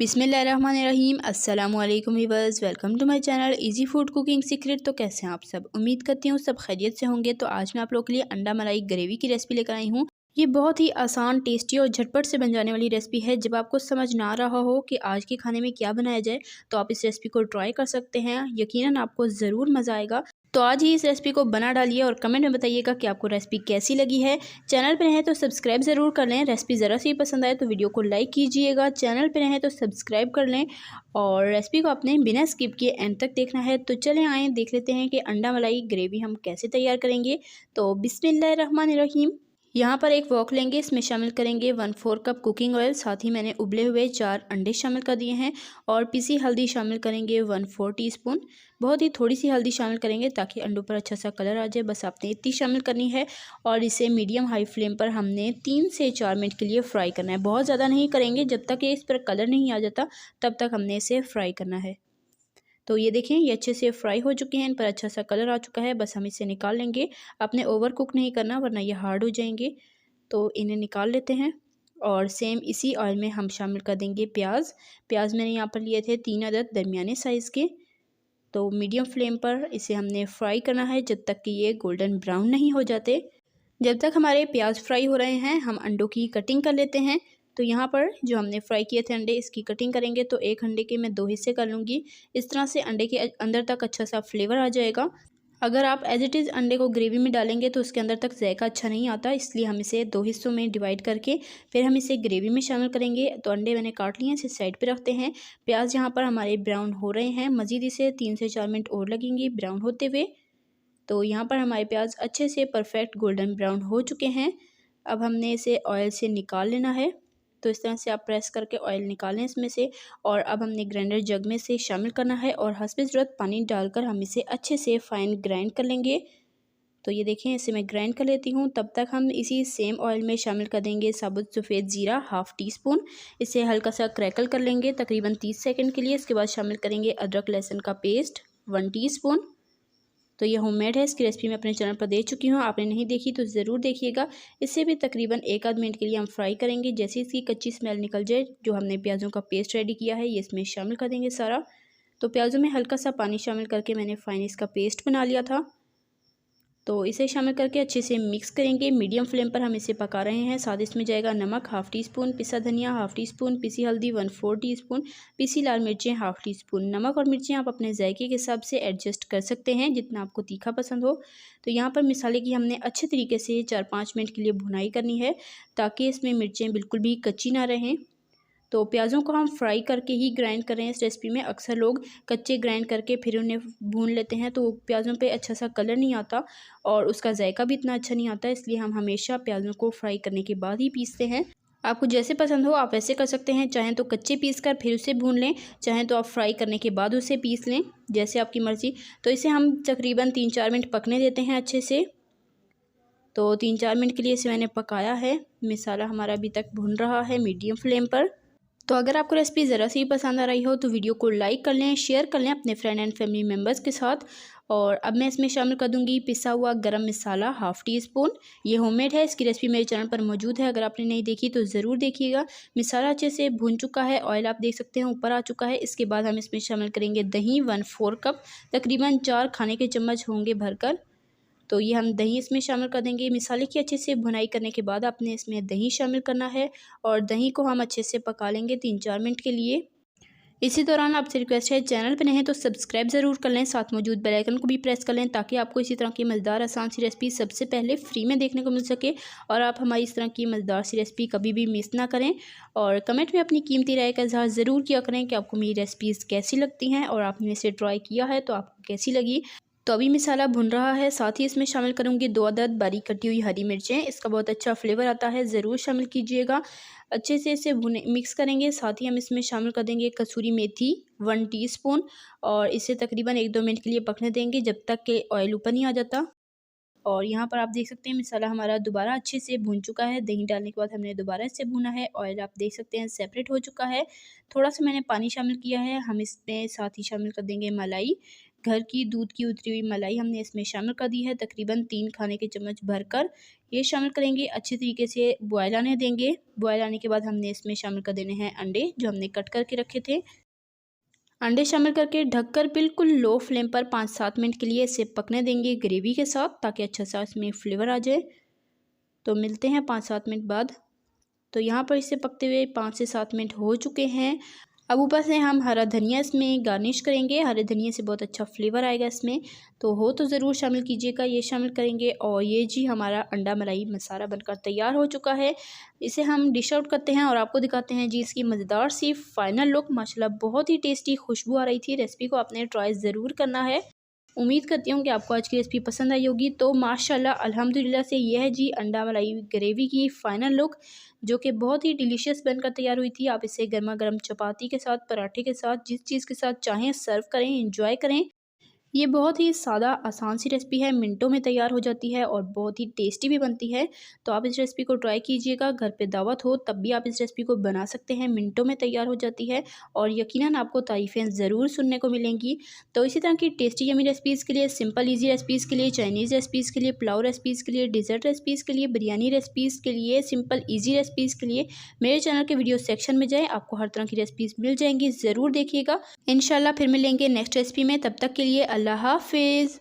बिस्मिल्लाहिर्रहमानिर्रहीम। अस्सलामुअलैकुम viewers, welcome to my channel easy food cooking secret. तो कैसे हैं आप सब? उम्मीद करती हूँ सब खैरियत से होंगे। तो आज मैं आप लोगों के लिए अंडा मलाई ग्रेवी की रेसिपी लेकर आई हूँ। ये बहुत ही आसान, टेस्टी और झटपट से बन जाने वाली रेसिपी है। जब आपको समझ ना रहा हो कि आज के खाने में क्या बनाया जाए तो आप इस रेसिपी को ट्राई कर सकते हैं। यकीनन आपको ज़रूर मज़ा आएगा। तो आज ही इस रेसिपी को बना डालिए और कमेंट में बताइएगा कि आपको रेसिपी कैसी लगी है। चैनल पर हैं तो सब्सक्राइब ज़रूर कर लें। रेसिपी ज़रा सी पसंद आए तो वीडियो को लाइक कीजिएगा। चैनल पर हैं तो सब्सक्राइब कर लें और रेसिपी को आपने बिना स्किप किए एंड तक देखना है। तो चलें आएँ देख लेते हैं कि अंडा मलाई ग्रेवी हम कैसे तैयार करेंगे। तो बिस्मिल्लाहिर्रहमानिर्रहीम। यहाँ पर एक वॉक लेंगे, इसमें शामिल करेंगे 1/4 कप कुकिंग ऑयल। साथ ही मैंने उबले हुए 4 अंडे शामिल कर दिए हैं और पिसी हल्दी शामिल करेंगे 1/4 टीस्पून। बहुत ही थोड़ी सी हल्दी शामिल करेंगे ताकि अंडों पर अच्छा सा कलर आ जाए, बस आपने इतनी शामिल करनी है। और इसे मीडियम हाई फ्लेम पर हमने 3 से 4 मिनट के लिए फ्राई करना है। बहुत ज़्यादा नहीं करेंगे, जब तक ये इस पर कलर नहीं आ जाता तब तक हमने इसे फ्राई करना है। तो ये देखें, ये अच्छे से फ्राई हो चुके हैं, इन पर अच्छा सा कलर आ चुका है। बस हम इसे निकाल लेंगे। आपने ओवर कुक नहीं करना वरना ये हार्ड हो जाएंगे। तो इन्हें निकाल लेते हैं और सेम इसी ऑयल में हम शामिल कर देंगे प्याज। प्याज मैंने यहाँ पर लिए थे 3 अदद दरमियाने साइज़ के। तो मीडियम फ्लेम पर इसे हमने फ्राई करना है जब तक कि ये गोल्डन ब्राउन नहीं हो जाते। जब तक हमारे प्याज फ्राई हो रहे हैं हम अंडों की कटिंग कर लेते हैं। तो यहाँ पर जो हमने फ्राई किए थे अंडे, इसकी कटिंग करेंगे। तो एक अंडे के मैं 2 हिस्से कर लूँगी। इस तरह से अंडे के अंदर तक अच्छा सा फ्लेवर आ जाएगा। अगर आप एज इट इज़ अंडे को ग्रेवी में डालेंगे तो उसके अंदर तक जायका अच्छा नहीं आता, इसलिए हम इसे 2 हिस्सों में डिवाइड करके फिर हम इसे ग्रेवी में शामिल करेंगे। तो अंडे मैंने काट लिए हैं, इसे साइड पे रखते हैं। प्याज यहाँ पर हमारे ब्राउन हो रहे हैं, मज़ीद इसे 3 से 4 मिनट और लगेंगे ब्राउन होते हुए। तो यहाँ पर हमारे प्याज अच्छे से परफेक्ट गोल्डन ब्राउन हो चुके हैं। अब हमने इसे ऑयल से निकाल लेना है। तो इस तरह से आप प्रेस करके ऑयल निकालें इसमें से। और अब हमने ग्राइंडर जग में से शामिल करना है और हस्बे ज़रूरत पानी डालकर हम इसे अच्छे से फाइन ग्राइंड कर लेंगे। तो ये देखें, इसे मैं ग्राइंड कर लेती हूँ। तब तक हम इसी सेम ऑयल में शामिल कर देंगे साबुत सफ़ेद ज़ीरा 1/2 टीस्पून। इसे हल्का सा क्रैकल कर लेंगे तकरीबन 30 सेकंड के लिए। इसके बाद शामिल करेंगे अदरक लहसुन का पेस्ट 1 टीस्पून। तो ये होममेड है, इसकी रेसिपी मैं अपने चैनल पर दे चुकी हूँ, आपने नहीं देखी तो ज़रूर देखिएगा। इसे भी तकरीबन 1 आध मिनट के लिए हम फ्राई करेंगे। जैसे इसकी कच्ची स्मेल निकल जाए, जो हमने प्याज़ों का पेस्ट रेडी किया है ये इसमें शामिल कर देंगे सारा। तो प्याज़ों में हल्का सा पानी शामिल करके मैंने फाइन इसका पेस्ट बना लिया था। तो इसे शामिल करके अच्छे से मिक्स करेंगे। मीडियम फ्लेम पर हम इसे पका रहे हैं। साथ इसमें जाएगा नमक 1/2 टीस्पून, पिसा धनिया 1/2 टीस्पून, पिसी हल्दी 1/4 टीस्पून, पिसी लाल मिर्चें 1/2 टीस्पून। नमक और मिर्चें आप अपने जायके के हिसाब से एडजस्ट कर सकते हैं जितना आपको तीखा पसंद हो। तो यहाँ पर मसाले की हमने अच्छे तरीके से 4-5 मिनट के लिए भुनाई करनी है ताकि इसमें मिर्चें बिल्कुल भी कच्ची ना रहें। तो प्याज़ों को हम फ्राई करके ही ग्राइंड करें इस रेसिपी में। अक्सर लोग कच्चे ग्राइंड करके फिर उन्हें भून लेते हैं तो प्याज़ों पे अच्छा सा कलर नहीं आता और उसका जायका भी इतना अच्छा नहीं आता। इसलिए हम हमेशा प्याज़ों को फ्राई करने के बाद ही पीसते हैं। आपको जैसे पसंद हो आप वैसे कर सकते हैं। चाहें तो कच्चे पीस कर फिर उसे भून लें, चाहें तो आप फ्राई करने के बाद उसे पीस लें, जैसे आपकी मर्ज़ी। तो इसे हम तकरीबन 3-4 मिनट पकने देते हैं अच्छे से। तो 3-4 मिनट के लिए इसे मैंने पकाया है। मसाला हमारा अभी तक भुन रहा है मीडियम फ्लेम पर। तो अगर आपको रेसिपी ज़रा सी पसंद आ रही हो तो वीडियो को लाइक कर लें, शेयर कर लें अपने फ्रेंड एंड फैमिली मेम्बर्स के साथ। और अब मैं इसमें शामिल कर दूंगी पिसा हुआ गरम मसाला 1/2 टीस्पून। ये होममेड है, इसकी रेसिपी मेरे चैनल पर मौजूद है, अगर आपने नहीं देखी तो ज़रूर देखिएगा। मसाला अच्छे से भून चुका है, ऑयल आप देख सकते हैं ऊपर आ चुका है। इसके बाद हम इसमें शामिल करेंगे दही 1/4 कप, तकरीबन 4 खाने के चम्मच होंगे भरकर। तो ये हम दही इसमें शामिल कर देंगे। मसाले की अच्छे से भुनाई करने के बाद आपने इसमें दही शामिल करना है और दही को हम अच्छे से पका लेंगे 3-4 मिनट के लिए। इसी दौरान आपसे रिक्वेस्ट है, चैनल पर नए हैं तो सब्सक्राइब ज़रूर कर लें, साथ मौजूद बेल आइकन को भी प्रेस कर लें ताकि आपको इसी तरह की मज़ेदार आसान सी रेसिपी सबसे पहले फ्री में देखने को मिल सके और आप हमारी इस तरह की मज़ेदार सी रेसिपी कभी भी मिस ना करें। और कमेंट में अपनी कीमती राय का इज़हार ज़रूर किया करें कि आपको मेरी रेसिपीज़ कैसी लगती हैं और आपने इसे ट्राई किया है तो आपको कैसी लगी। तो अभी मसाला भुन रहा है, साथ ही इसमें शामिल करूँगी 2 अदद बारीक कटी हुई हरी मिर्चें। इसका बहुत अच्छा फ्लेवर आता है, ज़रूर शामिल कीजिएगा। अच्छे से इसे भुने मिक्स करेंगे। साथ ही हम इसमें शामिल कर देंगे कसूरी मेथी 1 टीस्पून और इसे तकरीबन 1-2 मिनट के लिए पकने देंगे जब तक कि ऑयल ऊपर नहीं आ जाता। और यहाँ पर आप देख सकते हैं मसाला हमारा दोबारा अच्छे से भून चुका है। दही डालने के बाद हमने दोबारा इसे भुना है। ऑयल आप देख सकते हैं सेपरेट हो चुका है। थोड़ा सा मैंने पानी शामिल किया है। हम इसमें साथ ही शामिल कर देंगे मलाई। घर की दूध की उतरी हुई मलाई हमने इसमें शामिल कर दी है। तकरीबन 3 खाने के चम्मच भरकर ये शामिल करेंगे। अच्छी तरीके से बॉयल आने देंगे। बॉयल आने के बाद हमने इसमें शामिल कर देने हैं अंडे जो हमने कट करके रखे थे। अंडे शामिल करके ढककर बिल्कुल लो फ्लेम पर 5-7 मिनट के लिए इसे पकने देंगे ग्रेवी के साथ, ताकि अच्छा सा इसमें फ्लेवर आ जाए। तो मिलते हैं 5-7 मिनट बाद। तो यहाँ पर इसे पकते हुए 5 से 7 मिनट हो चुके हैं। अब ऊपर से हम हरा धनिया इसमें गार्निश करेंगे। हरे धनिया से बहुत अच्छा फ्लेवर आएगा इसमें, तो हो तो ज़रूर शामिल कीजिएगा। ये शामिल करेंगे और ये जी हमारा अंडा मलाई मसाला बनकर तैयार हो चुका है। इसे हम डिश आउट करते हैं और आपको दिखाते हैं जी इसकी मज़ेदार सी फाइनल लुक। माशाल्लाह बहुत ही टेस्टी खुशबू आ रही थी। रेसिपी को आपने ट्राई ज़रूर करना है। उम्मीद करती हूँ कि आपको आज की रेसिपी पसंद आई होगी। तो माशाल्लाह अल्हम्दुलिल्लाह से यह है जी अंडा मलाई ग्रेवी की फ़ाइनल लुक, जो कि बहुत ही डिलीशियस बनकर तैयार हुई थी। आप इसे गर्मा गर्म चपाती के साथ, पराठे के साथ, जिस चीज़ के साथ चाहें सर्व करें, एंजॉय करें। ये बहुत ही सादा आसान सी रेसिपी है, मिनटों में तैयार हो जाती है और बहुत ही टेस्टी भी बनती है। तो आप इस रेसिपी को ट्राई कीजिएगा। घर पे दावत हो तब भी आप इस रेसिपी को बना सकते हैं, मिनटों में तैयार हो जाती है और यकीनन आपको तारीफ़ें ज़रूर सुनने को मिलेंगी। तो इसी तरह की टेस्टी यमी रेसिपीज़ के लिए, सिंपल ईजी रेसिपीज़ के लिए, चाइनीज़ रेसिपीज़ के लिए, पुलाव रेसिपीज़ के लिए, डिज़र्ट रेसिपीज़ के लिए, बिरयानी रेसिपीज़ के लिए, सिंपल ईजी रेसिपीज़ के लिए मेरे चैनल के वीडियो सेक्शन में जाएँ, आपको हर तरह की रेसिपीज़ मिल जाएंगी। ज़रूर देखिएगा। इंशाल्लाह फिर मिलेंगे नेक्स्ट रेसिपी में। तब तक के लिए अल्लाह हाफ़िज़।